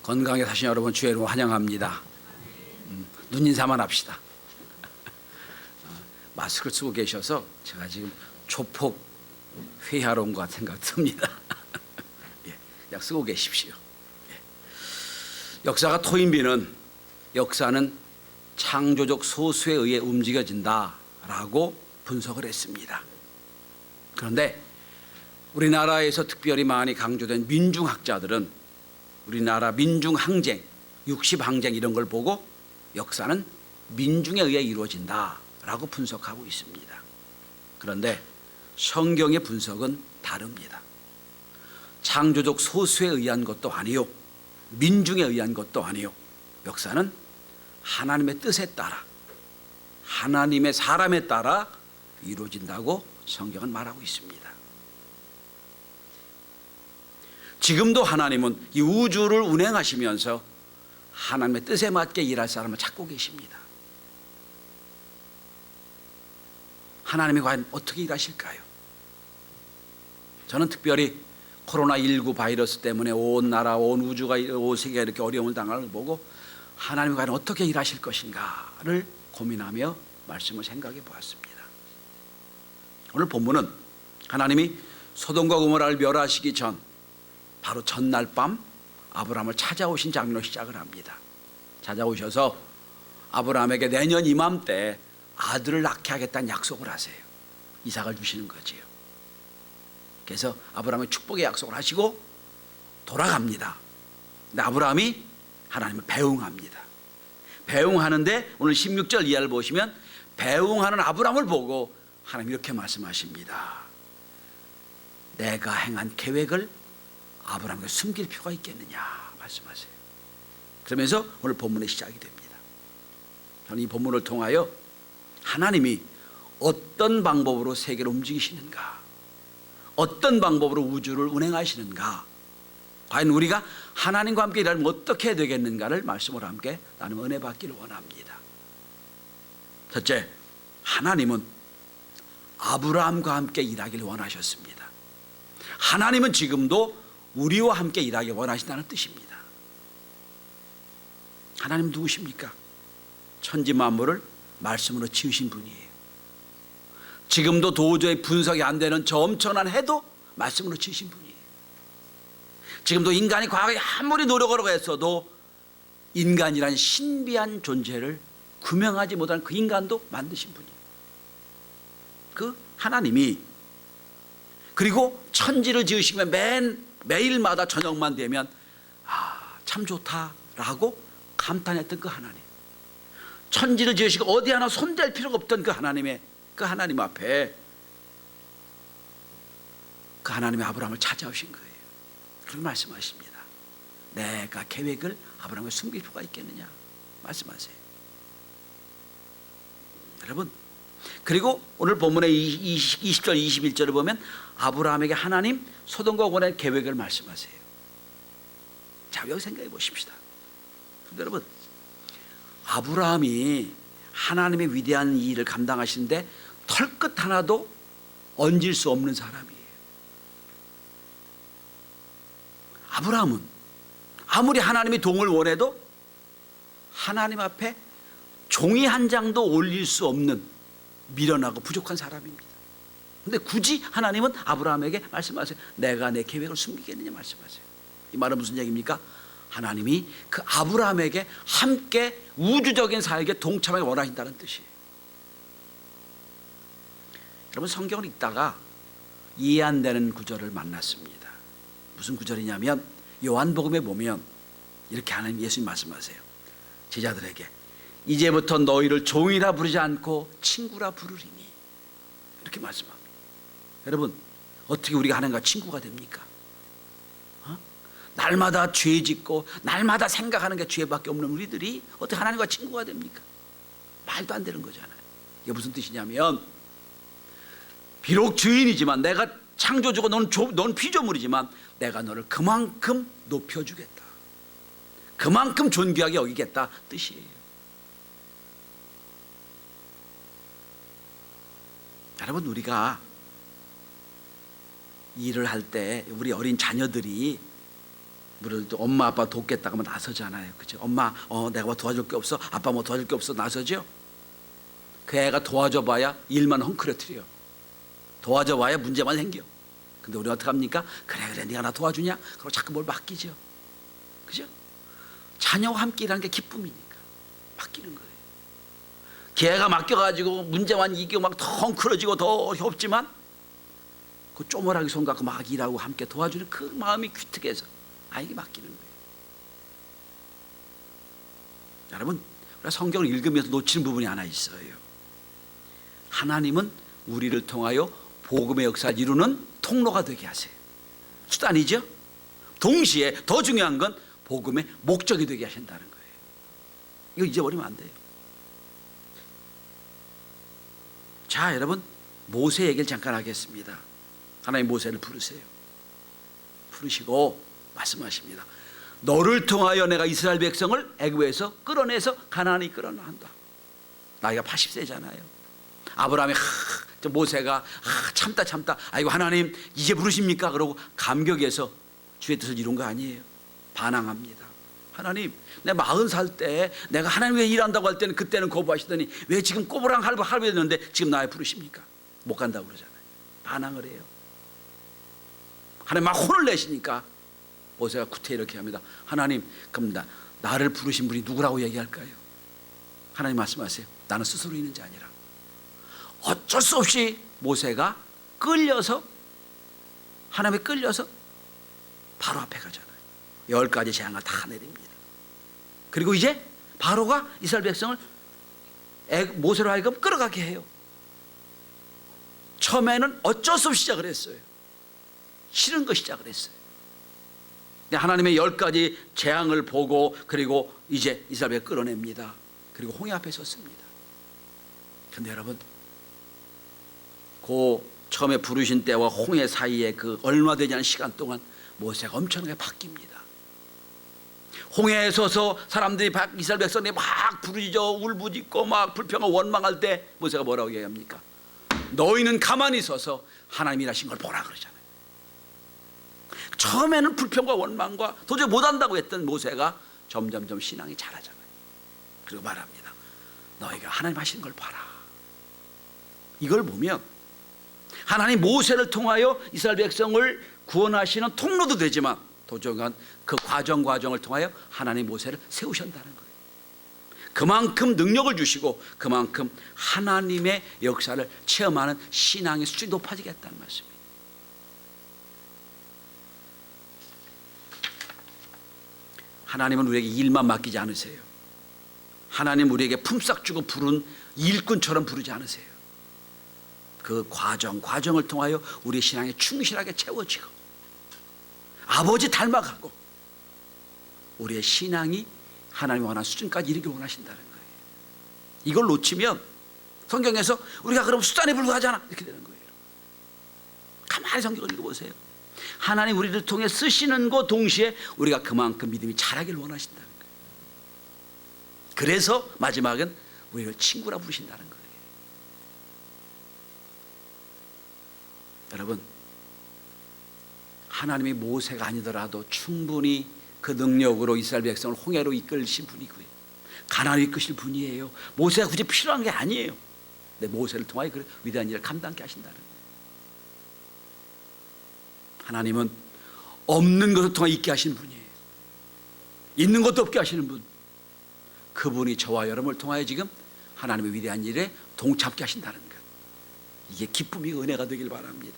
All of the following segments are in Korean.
건강에 사신 여러분 주의 이름으로 환영합니다. 눈 인사만 합시다. 마스크를 쓰고 계셔서 제가 지금 조폭 회의하러 온 것 같은 생각 듭니다. 예, 그냥 쓰고 계십시오. 예. 역사가 토인비는 역사는 창조적 소수에 의해 움직여진다라고 분석을 했습니다. 그런데 우리나라에서 특별히 많이 강조된 민중학자들은 우리나라 민중항쟁, 60항쟁 이런 걸 보고 역사는 민중에 의해 이루어진다라고 분석하고 있습니다. 그런데 성경의 분석은 다릅니다. 창조적 소수에 의한 것도 아니요, 민중에 의한 것도 아니요, 역사는 하나님의 뜻에 따라, 하나님의 사람에 따라 이루어진다고 성경은 말하고 있습니다. 지금도 하나님은 이 우주를 운행하시면서 하나님의 뜻에 맞게 일할 사람을 찾고 계십니다. 하나님이 과연 어떻게 일하실까요? 저는 특별히 코로나19 바이러스 때문에 온 나라, 온 우주가, 온 세계가 이렇게 어려움을 당하는 걸 보고 하나님이 과연 어떻게 일하실 것인가를 고민하며 말씀을 생각해 보았습니다. 오늘 본문은 하나님이 소돔과 고모라를 멸하시기 전 바로 전날 밤 아브라함을 찾아오신 장면으로 시작을 합니다. 찾아오셔서 아브라함에게 내년 이맘때 아들을 낳게 하겠다는 약속을 하세요. 이삭을 주시는 거지요. 그래서 아브라함의 축복의 약속을 하시고 돌아갑니다. 근데 아브라함이 하나님을 배웅합니다. 배웅하는데 오늘 16절 이하를 보시면 배웅하는 아브라함을 보고 하나님 이렇게 말씀하십니다. 내가 행한 계획을 아브라함에게 숨길 필요가 있겠느냐 말씀하세요. 그러면서 오늘 본문의 시작이 됩니다. 저는 이 본문을 통하여 하나님이 어떤 방법으로 세계를 움직이시는가, 어떤 방법으로 우주를 운행하시는가, 과연 우리가 하나님과 함께 일하면 어떻게 해야 되겠는가를 말씀으로 함께 나누며 은혜 받기를 원합니다. 첫째, 하나님은 아브라함과 함께 일하기를 원하셨습니다. 하나님은 지금도 우리와 함께 일하기 원하신다는 뜻입니다. 하나님 누구십니까? 천지 만물을 말씀으로 지으신 분이에요. 지금도 도저히 분석이 안 되는 저 엄청난 해도 말씀으로 지으신 분이에요. 지금도 인간이 과거에 아무리 노력을 했어도 인간이란 신비한 존재를 구명하지 못한 그 인간도 만드신 분이에요. 그 하나님이, 그리고 천지를 지으시면 매일마다 저녁만 되면 참 좋다라고 감탄했던 그 하나님, 천지를 지으시고 어디 하나 손댈 필요가 없던 그 하나님 앞에 그 하나님의 아브라함을 찾아오신 거예요. 그렇게 말씀하십니다. 내가 계획을 아브라함에게 숨길 필요가 있겠느냐 말씀하세요. 여러분, 그리고 오늘 본문의 20절 21절을 보면 아브라함에게 하나님 소돔과 고모라의 계획을 말씀하세요. 자, 여기 생각해 보십시다. 여러분, 아브라함이 하나님의 위대한 일을 감당하시는데 털끝 하나도 얹을 수 없는 사람이에요. 아브라함은 아무리 하나님이 도움을 원해도 하나님 앞에 종이 한 장도 올릴 수 없는 미련하고 부족한 사람입니다. 그런데 굳이 하나님은 아브라함에게 말씀하세요. 내가 내 계획을 숨기겠느냐 말씀하세요. 이 말은 무슨 얘기입니까? 하나님이 그 아브라함에게 함께 우주적인 사역에 동참하기 원하신다는 뜻이에요. 여러분, 성경을 읽다가 이해 안 되는 구절을 만났습니다. 무슨 구절이냐면 요한복음에 보면 이렇게 하나님 예수님 말씀하세요. 제자들에게 이제부터 너희를 종이라 부르지 않고 친구라 부르리니, 이렇게 말씀합니다. 여러분, 어떻게 우리가 하나님과 친구가 됩니까? 날마다 죄 짓고 날마다 생각하는 게 죄밖에 없는 우리들이 어떻게 하나님과 친구가 됩니까? 말도 안 되는 거잖아요. 이게 무슨 뜻이냐면, 비록 주인이지만, 내가 창조주고 너는 피조물이지만 내가 너를 그만큼 높여주겠다, 그만큼 존귀하게 여기겠다 뜻이에요. 여러분, 우리가 일을 할 때 우리 어린 자녀들이 우리도 엄마 아빠 돕겠다고 하면 나서잖아요. 그죠? 엄마 내가 뭐 도와줄 게 없어? 아빠 뭐 도와줄 게 없어? 나서죠? 그 애가 도와줘 봐야 일만 헝클어뜨려. 도와줘 봐야 문제만 생겨. 근데 우리 어떻게 합니까? 그래 네가 나 도와주냐? 그리고 자꾸 뭘 맡기죠. 그죠? 자녀와 함께 일하는 게 기쁨이니까 맡기는 거예요. 걔가 맡겨가지고 문제만 이기고 막 더 헝클어지고 더 없지만 그 쪼물하게 손 갖고 막 일하고 함께 도와주는 그 마음이 귀특해서 아이에게 맡기는 거예요. 여러분, 우리가 성경을 읽으면서 놓치는 부분이 하나 있어요. 하나님은 우리를 통하여 복음의 역사를 이루는 통로가 되게 하세요. 수단이죠. 동시에 더 중요한 건 복음의 목적이 되게 하신다는 거예요. 이거 잊어버리면 안 돼요. 자, 여러분, 모세 얘기를 잠깐 하겠습니다. 하나님 모세를 부르세요. 부르시고 말씀하십니다. 너를 통하여 내가 이스라엘 백성을 애굽에서 끌어내서 가나안에 끌어낸다. 나이가 80세잖아요. 아브라함이 모세가 참다 아이고 하나님 이제 부르십니까? 그러고 감격해서 주의 뜻을 이룬 거 아니에요. 반항합니다. 하나님 내가 40살 때 내가 하나님 위해 일한다고 할 때는 그때는 거부하시더니 왜 지금 꼬부랑 할배였는데 지금 나에 부르십니까? 못 간다고 그러잖아요. 반항을 해요. 하나님 막 혼을 내시니까 모세가 구태 이렇게 합니다. 하나님 그럼 나를 부르신 분이 누구라고 얘기할까요? 하나님 말씀하세요. 나는 스스로 있는 자 아니라. 어쩔 수 없이 모세가 끌려서 하나님에 끌려서 바로 앞에 가잖아요. 10가지 재앙을 다 내립니다. 그리고 이제 바로가 이스라엘 백성을 모세로 하여금 끌어가게 해요. 처음에는 어쩔 수 없이 시작을 했어요. 싫은 거 시작을 했어요. 하나님의 10가지 재앙을 보고 그리고 이제 이스라엘 백성을 끌어냅니다. 그리고 홍해 앞에 섰습니다. 그런데 여러분, 그 처음에 부르신 때와 홍해 사이에 그 얼마 되지 않은 시간 동안 모세가 엄청나게 바뀝니다. 홍해에 서서 사람들이 이스라엘 백성이 막 부르짖어 울부짖고 막 불평하고 원망할 때 모세가 뭐라고 얘기합니까? 너희는 가만히 서서 하나님이 일하신 걸 보라 그러잖아요. 처음에는 불평과 원망과 도저히 못한다고 했던 모세가 점점점 신앙이 자라잖아요. 그리고 말합니다. 너희가 하나님 하시는 걸 봐라. 이걸 보면 하나님 모세를 통하여 이스라엘 백성을 구원하시는 통로도 되지만 도중간 그 과정을 통하여 하나님 모세를 세우셨다는 거예요. 그만큼 능력을 주시고 그만큼 하나님의 역사를 체험하는 신앙의 수준이 높아지겠다는 말씀이에요. 하나님은 우리에게 일만 맡기지 않으세요. 하나님 우리에게 품삯 주고 부른 일꾼처럼 부르지 않으세요. 그 과정을 통하여 우리의 신앙이 충실하게 채워지고 아버지 닮아가고 우리의 신앙이 하나님의 원하는 수준까지 이르길 원하신다는 거예요. 이걸 놓치면 성경에서 우리가 그럼 수단에 불과하잖아 이렇게 되는 거예요. 가만히 성경을 읽어보세요. 하나님 우리를 통해 쓰시는 것 동시에 우리가 그만큼 믿음이 자라기를 원하신다는 거예요. 그래서 마지막은 우리를 친구라 부르신다는 거예요. 여러분, 하나님이 모세가 아니더라도 충분히 그 능력으로 이스라엘 백성을 홍해로 이끌신 분이고요. 가나안으로 이끄실 분이에요. 모세가 굳이 필요한 게 아니에요. 근데 모세를 통하여 그 위대한 일을 감당케 하신다는 거예요. 하나님은 없는 것을 통해 있게 하시는 분이에요. 있는 것도 없게 하시는 분. 그분이 저와 여러분을 통하여 지금 하나님의 위대한 일에 동참케 하신다는 것. 이게 기쁨이 은혜가 되길 바랍니다.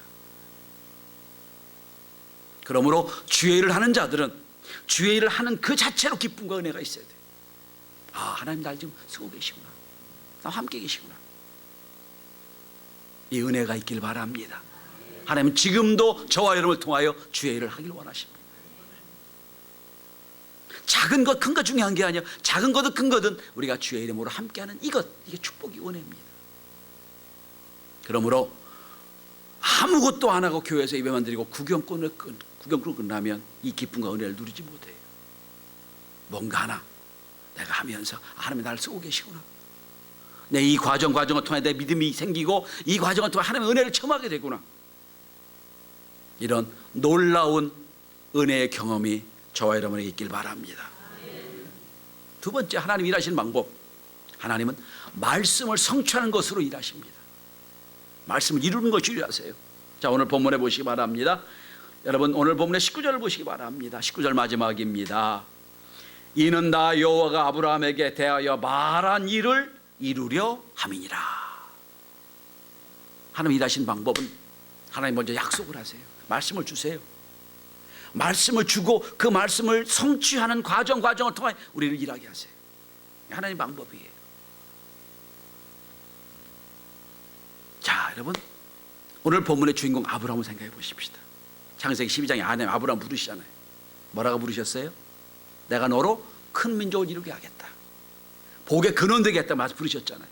그러므로 주의 일을 하는 자들은 주의 일을 하는 그 자체로 기쁨과 은혜가 있어야 돼요. 아, 하나님 날 지금 쓰고 계시구나. 나와 함께 계시구나. 이 은혜가 있길 바랍니다. 하나님은 지금도 저와 여러분을 통하여 주의 일을 하길 원하십니다. 작은 것, 큰 것 중요한 게 아니야. 작은 거든 큰 거든 우리가 주의 이름으로 함께하는 이게 축복이 은혜입니다. 그러므로 아무것도 안 하고 교회에서 예배만 드리고 구경꾼을 끝나면 이 기쁨과 은혜를 누리지 못해요. 뭔가 하나 내가 하면서 하나님이 나를 쓰고 계시구나. 내 이 과정을 통해 내 믿음이 생기고 이 과정을 통해 하나님의 은혜를 체험하게 되구나. 이런 놀라운 은혜의 경험이 저와 여러분에게 있길 바랍니다. 두 번째, 하나님 일하시는 방법. 하나님은 말씀을 성취하는 것으로 일하십니다. 말씀을 이루는 것이 일하세요. 자, 오늘 본문에 보시기 바랍니다. 여러분, 오늘 본문의 19절을 보시기 바랍니다. 19절 마지막입니다. 이는 다 여호와가 아브라함에게 대하여 말한 일을 이루려 함이니라. 하나님 일하시는 방법은 하나님 먼저 약속을 하세요. 말씀을 주세요. 말씀을 주고 그 말씀을 성취하는 과정을 통해 우리를 일하게 하세요. 하나님 방법이에요. 자, 여러분, 오늘 본문의 주인공 아브라함을 생각해 보십시다. 창세기 12장에 하나님 아브라함 부르시잖아요. 뭐라고 부르셨어요? 내가 너로 큰 민족을 이루게 하겠다. 복의 근원 되겠다 말씀 부르셨잖아요.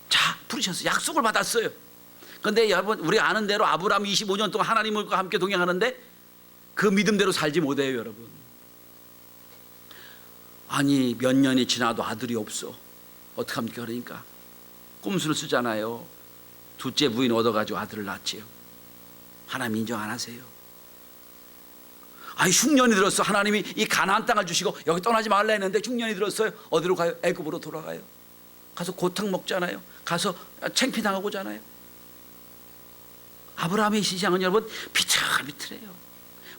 자, 부르셨어요. 약속을 받았어요. 그런데 여러분, 우리가 아는 대로 아브라함이 25년 동안 하나님과 함께 동행하는데 그 믿음대로 살지 못해요, 여러분. 아니, 몇 년이 지나도 아들이 없어. 어떡합니까? 그러니까 꼼수를 쓰잖아요. 둘째 부인 얻어가지고 아들을 낳지요. 하나님 인정 안 하세요. 아니, 흉년이 들었어. 하나님이 이 가나안 땅을 주시고 여기 떠나지 말라 했는데 흉년이 들었어요. 어디로 가요? 애굽으로 돌아가요. 가서 고탕 먹잖아요. 가서 창피당하고 오잖아요. 아브라함의 신앙은 여러분 비틀비틀해요.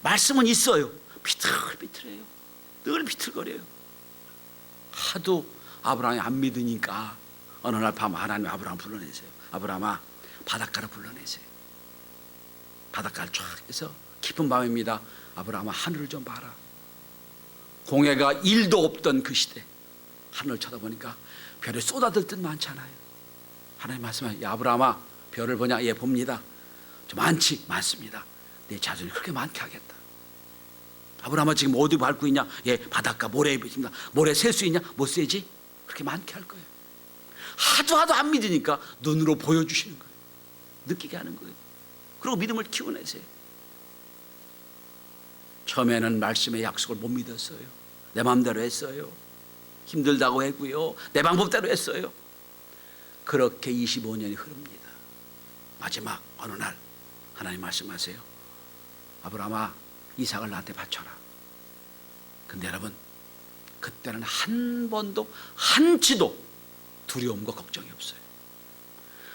말씀은 있어요. 비틀비틀해요. 늘 비틀거려요. 하도 아브라함이 안 믿으니까 어느 날 밤 하나님이 아브라함 불러내세요. 아브라함아, 바닷가로 불러내세요. 바닷가를 쫙 해서 깊은 밤입니다. 아브라함아, 하늘을 좀 봐라. 공해가 1도 없던 그 시대 하늘을 쳐다보니까 별이 쏟아들 듯 많잖아요. 하나님 말씀하세요. 야, 아브라함아, 별을 보냐? 예, 봅니다. 좀 많지? 많습니다. 내 자손이 그렇게 많게 하겠다. 아브라함아, 지금 어디 밟고 있냐? 예, 바닷가 모래에 있습니다. 모래 셀 수 있냐? 못 세지? 그렇게 많게 할 거예요. 하도 안 믿으니까 눈으로 보여주시는 거예요. 느끼게 하는 거예요. 그리고 믿음을 키워내세요. 처음에는 말씀의 약속을 못 믿었어요. 내 마음대로 했어요. 힘들다고 했고요. 내 방법대로 했어요. 그렇게 25년이 흐릅니다. 마지막 어느 날 하나님 말씀하세요. 아브라함아, 이삭을 나한테 바쳐라. 근데 여러분, 그때는 한 번도 한치도 두려움과 걱정이 없어요.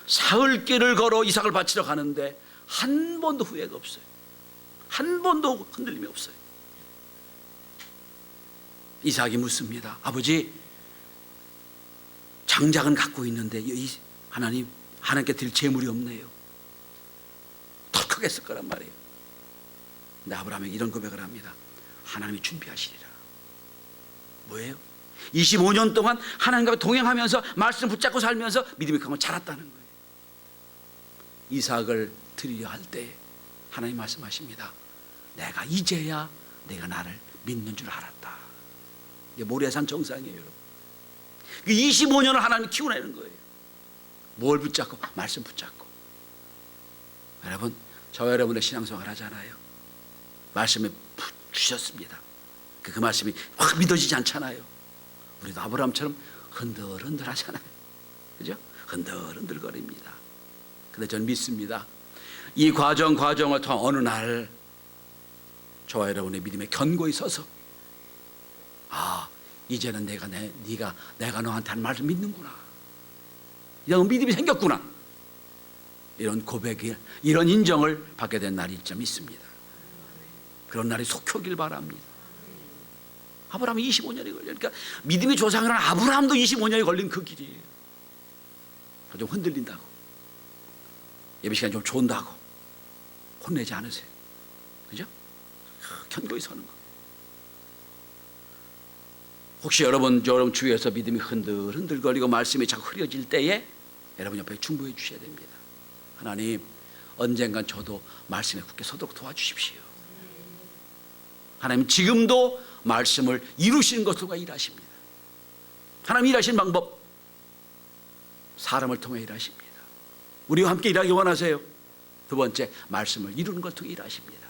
사흘길을 걸어 이삭을 바치러 가는데 한 번도 후회가 없어요. 한 번도 흔들림이 없어요. 이삭이 묻습니다. 아버지, 장작은 갖고 있는데 하나님께 드릴 재물이 없네요. 더 크겠을 거란 말이에요. 근데 아브라함이 이런 고백을 합니다. 하나님이 준비하시리라. 뭐예요? 25년 동안 하나님과 동행하면서 말씀 붙잡고 살면서 믿음이 강하고 자랐다는 거예요. 이삭을 드리려 할 때 하나님 말씀하십니다. 내가 이제야 내가 나를 믿는 줄 알았다. 이게 모래산 정상이에요, 여러분. 25년을 하나님이 키워내는 거예요. 뭘 붙잡고? 말씀 붙잡고. 여러분, 저와 여러분의 신앙생활 하잖아요. 말씀에 주셨습니다. 그 말씀이 확 믿어지지 않잖아요. 우리도 아브라함처럼 흔들흔들 하잖아요. 그죠? 흔들흔들 거립니다. 근데 저는 믿습니다. 이 과정을 통한 어느 날 저와 여러분의 믿음에 견고히 서서 이제는 내가 너한테 한 말을 믿는구나. 이런 믿음이 생겼구나. 이런 고백을, 이런 인정을 받게 된 날이 있자 믿습니다. 그런 날이 속히 오길 바랍니다. 아브라함이 25년이 걸리니까 믿음이 조상을 한 아브라함도 25년이 걸린 그 길이에요. 좀 흔들린다고, 예배 시간이 좀 좋은다고 혼내지 않으세요. 그죠? 견고히 서는 거. 혹시 여러분 주위에서 믿음이 흔들거리고 말씀이 자꾸 흐려질 때에 여러분 옆에 중보해 주셔야 됩니다. 하나님, 언젠간 저도 말씀에 굳게 서도록 도와주십시오. 하나님, 지금도 말씀을 이루시는 것으로 일하십니다. 하나님 일하시는 방법, 사람을 통해 일하십니다. 우리와 함께 일하기 원하세요. 두 번째, 말씀을 이루는 것을 통해 일하십니다.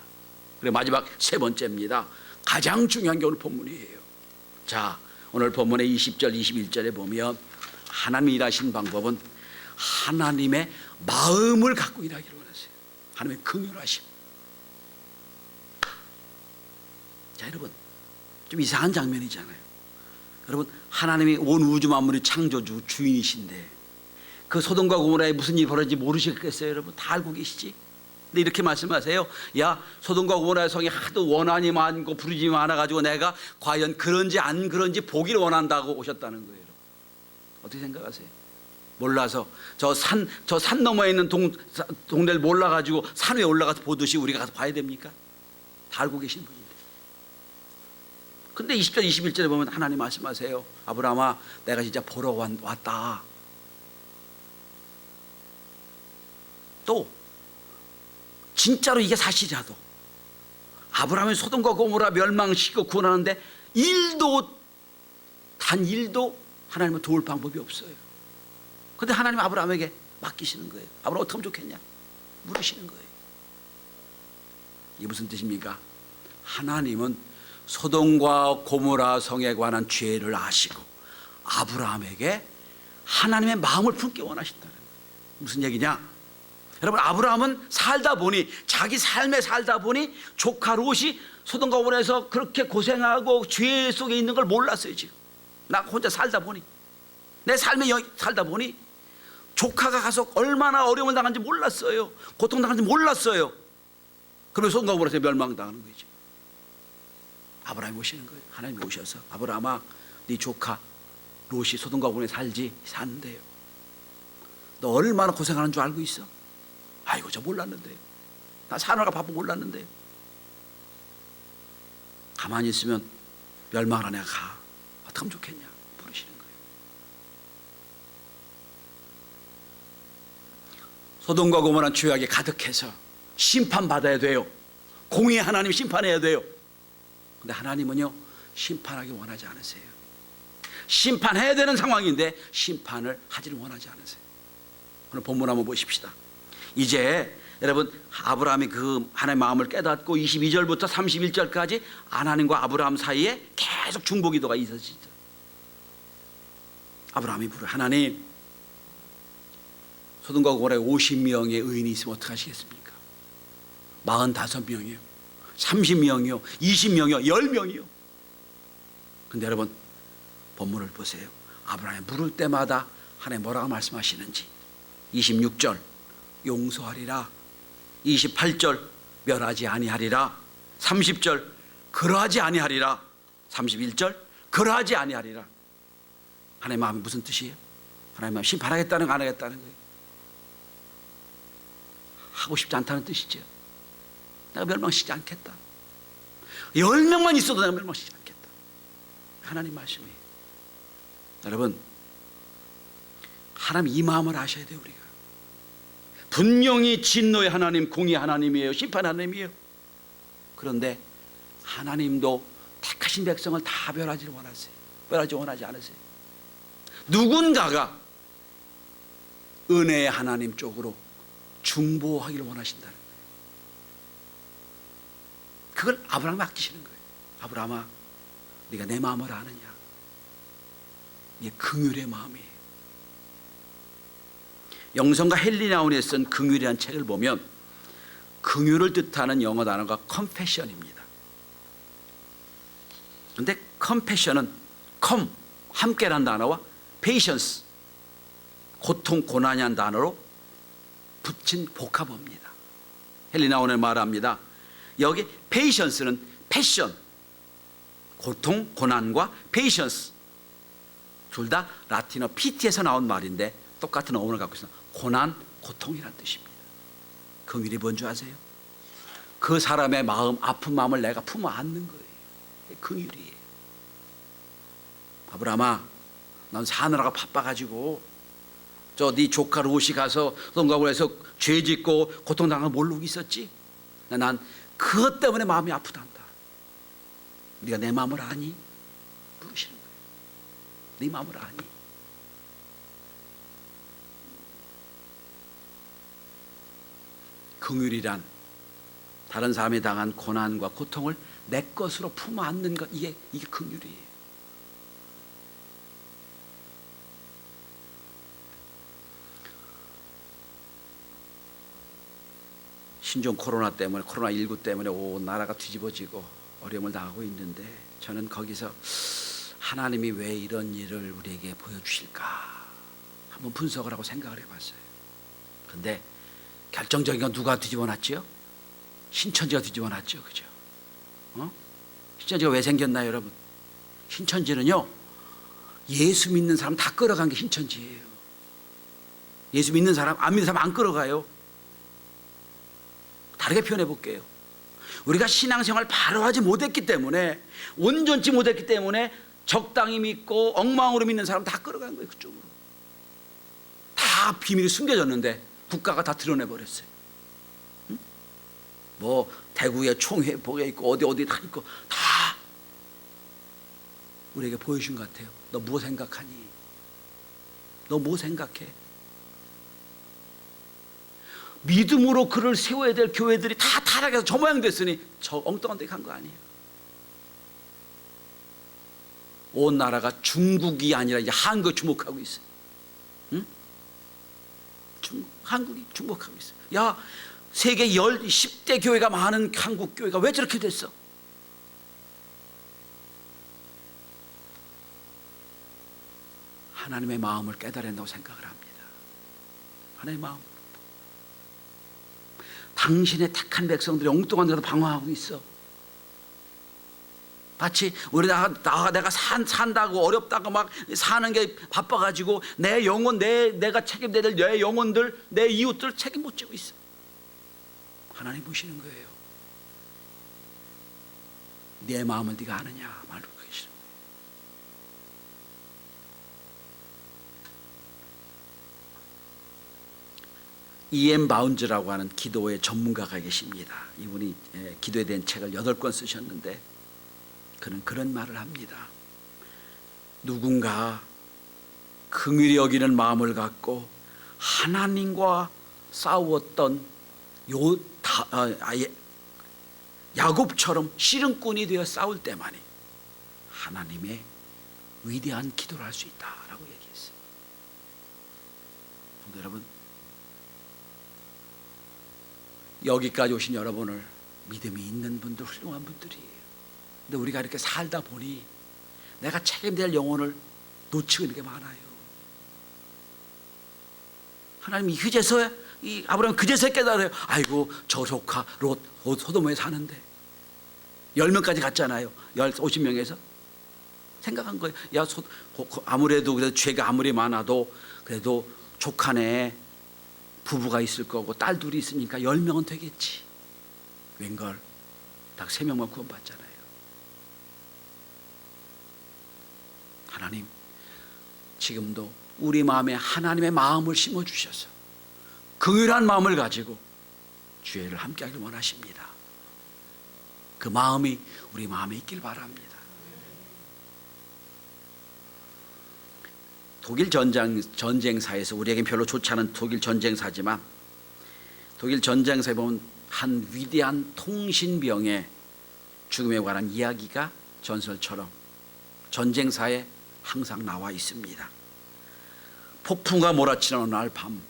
그리고 마지막 세 번째입니다. 가장 중요한 게 오늘 본문이에요. 자, 오늘 본문의 20절 21절에 보면 하나님이 일하시는 방법은 하나님의 마음을 갖고 일하기를 원하세요. 하나님의 긍휼하심. 자, 여러분, 좀 이상한 장면이잖아요. 여러분, 하나님이 온 우주 만물의 창조주 주인이신데 그 소돔과 고모라에 무슨 일이 벌어진지 모르시겠어요? 여러분 다 알고 계시지? 근데 이렇게 말씀하세요. 야, 소돔과 고모라의 성이 하도 원한이 많고 부르짐이 많아가지고 내가 과연 그런지 안 그런지 보기를 원한다고 오셨다는 거예요. 여러분. 어떻게 생각하세요? 몰라서 저 산 너머에 있는 동네를 몰라가지고 산 위에 올라가서 보듯이 우리가 가서 봐야 됩니까? 다 알고 계신 분인데. 근데 20절 21절에 보면 하나님 말씀하세요. 아브라함아, 내가 진짜 보러 왔다. 또 진짜로 이게 사실이라도 아브라함이 소돔과 고모라 멸망시키고 구원하는데 단 1도 하나님을 도울 방법이 없어요. 근데 하나님 아브라함에게 맡기시는 거예요. 아브라함 어떻게 하면 좋겠냐 물으시는 거예요. 이게 무슨 뜻입니까? 하나님은 소돔과 고모라 성에 관한 죄를 아시고 아브라함에게 하나님의 마음을 품기 원하신다는 거예요. 무슨 얘기냐? 여러분, 아브라함은 살다 보니, 자기 삶에 살다 보니 조카 롯이 소돔과 고모라에서 그렇게 고생하고 죄 속에 있는 걸 몰랐어요. 지금 나 혼자 살다 보니, 내 삶에 살다 보니 조카가 가서 얼마나 어려움을 당한지 몰랐어요. 고통당한지 몰랐어요. 그러면 소돔과 고모라에서 멸망당하는 거죠. 아브라함이 오시는 거예요. 하나님이 오셔서 아브라함아, 네 조카 롯이 소돔과 고모라에 산대요. 너 얼마나 고생하는 줄 알고 있어? 아이고, 저 몰랐는데요. 나 사느라 바쁘고 몰랐는데요. 가만히 있으면 멸망을 하냐 가. 어떻게 하면 좋겠냐 부르시는 거예요. 소돔과 고모라는 죄악이 가득해서 심판받아야 돼요. 공의의 하나님 심판해야 돼요. 근데 하나님은요, 심판하기 원하지 않으세요. 심판해야 되는 상황인데 심판을 하지를 원하지 않으세요. 오늘 본문 한번 보십시다. 이제 여러분, 아브라함이 그 하나님의 마음을 깨닫고 22절부터 31절까지 하나님과 아브라함 사이에 계속 중보기도가 있어지죠. 아브라함이 부르 하나님, 소돔과 고모라에 50명의 의인이 있으면 어떻게 하시겠습니까? 45명이요, 30명이요, 20명이요, 10명이요. 근데 여러분, 본문을 보세요. 아브라함이 물을 때마다 하나님 뭐라고 말씀하시는지. 26절 용서하리라, 28절 멸하지 아니하리라, 30절 그러하지 아니하리라, 31절 그러하지 아니하리라. 하나님의 마음이 무슨 뜻이에요? 하나님의 마음이 심판하겠다는 거 안 하겠다는 거예요? 하고 싶지 않다는 뜻이죠. 내가 멸망시키지 않겠다. 10명만 있어도 내가 멸망시키지 않겠다. 하나님 말씀이에요. 여러분, 하나님 이 마음을 아셔야 돼요. 우리가 분명히 진노의 하나님, 공의 하나님이에요. 심판 하나님이에요. 그런데 하나님도 택하신 백성을 다 멸하지 원하지 않으세요. 누군가가 은혜의 하나님 쪽으로 중보하기를 원하신다는 거예요. 그걸 아브라함에 맡기시는 거예요. 아브라함아, 네가 내 마음을 아느냐? 이게 긍휼의 마음이에요. 영성가 헨리 나운이 쓴 긍휼이라는 책을 보면 긍휼을 뜻하는 영어 단어가 컴패션입니다. 그런데 컴패션은 함께란 단어와 patience, 고통, 고난이란 단어로 붙인 복합어입니다. 헨리 나운은 말합니다. 여기 patience는 패션, 고통, 고난과 patience 둘 다 라틴어 PT에서 나온 말인데 똑같은 어원을 갖고 있습니다. 고난, 고통이란 뜻입니다. 긍휼이 뭔지 아세요? 그 사람의 마음, 아픈 마음을 내가 품어 안는 거예요. 긍휼이에요. 아브라함아, 난 사느라가 바빠가지고 저 네 조카 롯이 가서 소돔과 고모라에서 죄 짓고 고통당한 걸 모르고 있었지? 난 그것 때문에 마음이 아프단다. 네가 내 마음을 아니? 부르시는 거예요. 네 마음을 아니? 긍휼이란 다른 사람이 당한 고난과 고통을 내 것으로 품어 안는 것, 이게 긍휼이에요. 신종 코로나19 때문에 온 나라가 뒤집어지고 어려움을 당하고 있는데 저는 거기서 하나님이 왜 이런 일을 우리에게 보여주실까 한번 분석을 하고 생각을 해봤어요. 근데 결정적인 건 누가 뒤집어놨죠? 신천지가 뒤집어놨죠. 그죠? 신천지가 왜 생겼나요, 여러분? 신천지는요, 예수 믿는 사람 다 끌어간 게 신천지예요. 예수 믿는 사람, 안 믿는 사람 안 끌어가요. 다르게 표현해 볼게요. 우리가 신앙생활 바로 하지 못했기 때문에, 온전치 못했기 때문에 적당히 믿고 엉망으로 믿는 사람 다 끌어간 거예요. 그쪽으로. 다 비밀이 숨겨졌는데 국가가 다 드러내버렸어요. 응? 뭐 대구에 총회복에 있고 어디 다 있고 다 우리에게 보여준 것 같아요. 너 뭐 생각하니? 너 뭐 생각해? 믿음으로 그를 세워야 될 교회들이 다 타락해서 저 모양 됐으니 저 엉뚱한 데 간 거 아니에요. 온 나라가 중국이 아니라 이제 한국에 주목하고 있어요. 응? 한국이 주목하고 있어요. 야, 세계 10대 교회가 많은 한국 교회가 왜 저렇게 됐어? 하나님의 마음을 깨달아야 한다고 생각을 합니다. 하나님의 마음. 당신의 택한 백성들이 엉뚱한 데로 방황하고 있어. 마치 내가 산다고 어렵다고 막 사는 게 바빠가지고 내 영혼, 내가 책임져야 될 내 영혼들, 내 이웃들 책임 못 지고 있어. 하나님 보시는 거예요. 내 마음을 네가 아느냐 말로 계시는 거예요. E.M. 바운즈라고 하는 기도의 전문가가 계십니다. 이분이 기도에 대한 책을 8권 쓰셨는데 그는 그런 말을 합니다. 누군가 긍휼히 여기는 마음을 갖고 하나님과 싸웠던 야곱처럼 씨름꾼이 되어 싸울 때만이 하나님의 위대한 기도를 할 수 있다라고 얘기했어요. 여러분, 여기까지 오신 여러분을 믿음이 있는 분들, 훌륭한 분들이에요. 근데 우리가 이렇게 살다 보니 내가 책임질 영혼을 놓치고 있는 게 많아요. 하나님이 그제서야 이 아브라함 그제서야 깨달아요. 아이고 저 조카 롯 소돔에 사는데 10명까지 갔잖아요. 50명에서 생각한 거예요. 야, 아무래도 그래도 죄가 아무리 많아도 그래도 조카네 부부가 있을 거고 딸 둘이 있으니까 10명은 되겠지. 웬걸 딱 3명만 구원받잖아요. 하나님 지금도 우리 마음에 하나님의 마음을 심어주셔서 긍휼한 마음을 가지고 주의를 함께하길 원하십니다. 그 마음이 우리 마음에 있길 바랍니다. 독일 전쟁사에서 우리에겐 별로 좋지 않은 독일 전쟁사지만 독일 전쟁사에 보면 한 위대한 통신병의 죽음에 관한 이야기가 전설처럼 전쟁사에 항상 나와 있습니다. 폭풍과 몰아치는 어느 날 밤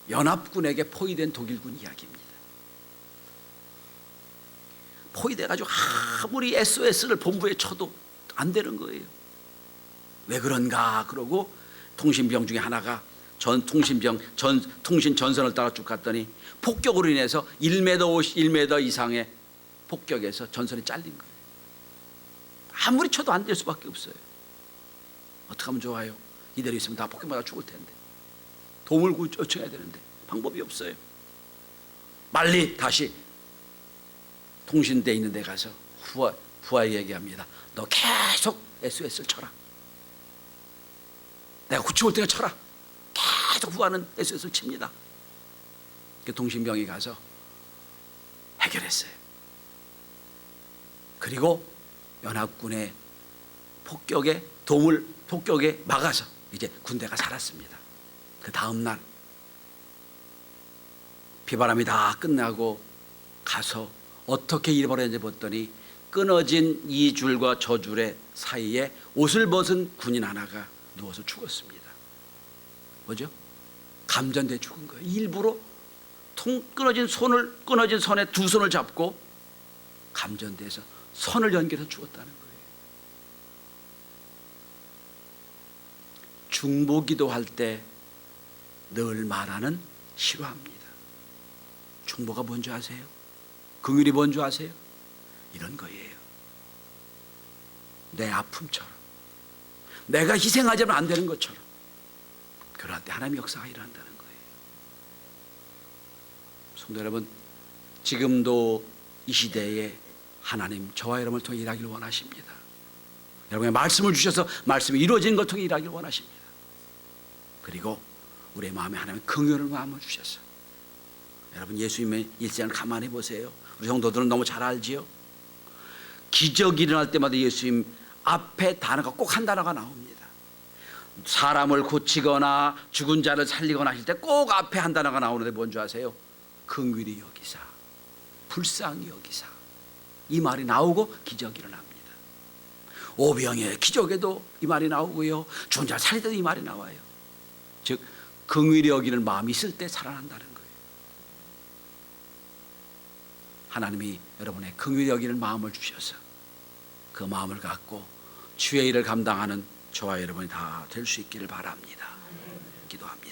연합군에게 포위된 독일군 이야기입니다. 포위돼가지고 아무리 SOS를 본부에 쳐도 안 되는 거예요. 왜 그런가 그러고 통신병 중에 하나가 통신 전선을 따라 쭉 갔더니 폭격으로 인해서 1m 이상의 폭격에서 전선이 잘린 거예요. 아무리 쳐도 안 될 수밖에 없어요. 어떻게 하면 좋아요? 이대로 있으면 다 폭격받아 죽을 텐데 도움을 요청해야 되는데 방법이 없어요. 빨리 다시 통신대 있는 데 가서 부하에게 얘기합니다. 너 계속 SOS를 쳐라. 내가 구치올 때가 쳐라. 계속 부하는 SOS를 칩니다. 그 통신병이 가서 해결했어요. 그리고 연합군의 폭격에 막아서 이제 군대가 살았습니다. 그 다음 날 비바람이 다 끝나고 가서 어떻게 일이 벌어졌는지 봤더니 끊어진 이 줄과 저 줄의 사이에 옷을 벗은 군인 하나가 누워서 죽었습니다. 뭐죠? 감전돼 죽은 거예요. 일부러 끊어진 선에 두 손을 잡고 감전돼서 선을 연결해 주었다는 거예요. 중보기도 할 때 늘 말하는 실화입니다. 중보가 뭔지 아세요? 긍휼이 뭔지 아세요? 이런 거예요. 내 아픔처럼, 내가 희생하자면 안 되는 것처럼 그럴 때 하나님의 역사가 일어난다는 거예요. 성도 여러분, 지금도 이 시대에 하나님 저와 여러분을 통해 일하기를 원하십니다. 여러분의 말씀을 주셔서 말씀이 이루어지는 걸 통해 일하기를 원하십니다. 그리고 우리의 마음에 하나님의 긍휼을 마음을 주셔서, 여러분 예수님의 일생을 가만히 보세요. 우리 성도들은 너무 잘 알지요. 기적이 일어날 때마다 예수님 앞에 단어가 꼭 한 단어가 나옵니다. 사람을 고치거나 죽은 자를 살리거나 하실 때 꼭 앞에 한 단어가 나오는데 뭔지 아세요? 긍휼히 여기사, 불쌍히 여기사. 이 말이 나오고 기적이 일어납니다. 오병의 기적에도 이 말이 나오고요, 죽은 자를 살릴 때도 이 말이 나와요. 즉 긍휼히 여기는 마음이 있을 때 살아난다는 거예요. 하나님이 여러분의 긍휼히 여기는 마음을 주셔서 그 마음을 갖고 주의 일을 감당하는 저와 여러분이 다 될 수 있기를 바랍니다. 기도합니다.